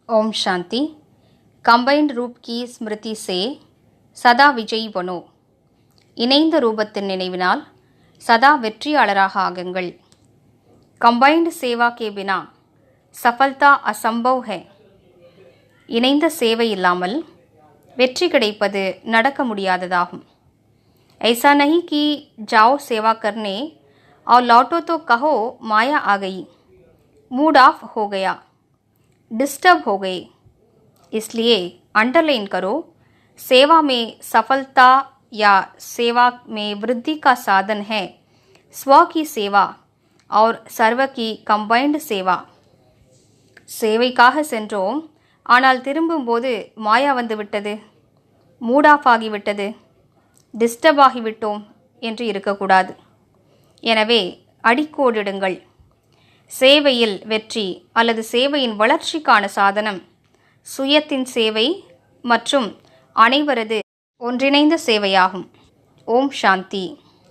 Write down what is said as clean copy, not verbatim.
Om Shanti. Combined रूप की स्मृति से सदा विजयी बनो। இணைந்த ரூபத்தின் நினைவினால் சதா வெற்றியாளராக ஆகுங்கள். कंबाइंड सेवा के बिना सफलता असंभव है. இணைந்த சேவை இல்லாமல் வெற்றி கிடைப்பது நடக்க முடியாததாகும். ऐसा नहीं कि जाओ सेवा करने और लौटो तो कहो माया आ गई, मूड ऑफ हो गया, डिस्टर्ब हो गए. इसलिए अंडरलाइन करो, सेवा में सफलता या सेवा में वृद्धि का साधन है स्व की सेवा और सर्व की कंबाइंड सेवा. சேவைக்காக சென்றோம், ஆனால் திரும்பும்போது மாயா வந்து விட்டது, மூட் ஆஃப் ஆகிவிட்டது, டிஸ்டர்ப் ஆகிவிட்டோம் என்று இருக்கக்கூடாது. எனவே அடிக்கோடிடுங்கள். சேவையில் வெற்றி அல்லது சேவையின் வளர்ச்சிக்கான சாதனம் சுயத்தின் சேவை மற்றும் அனைவரது ஒன்றிணைந்த சேவையாகும். ஓம் சாந்தி.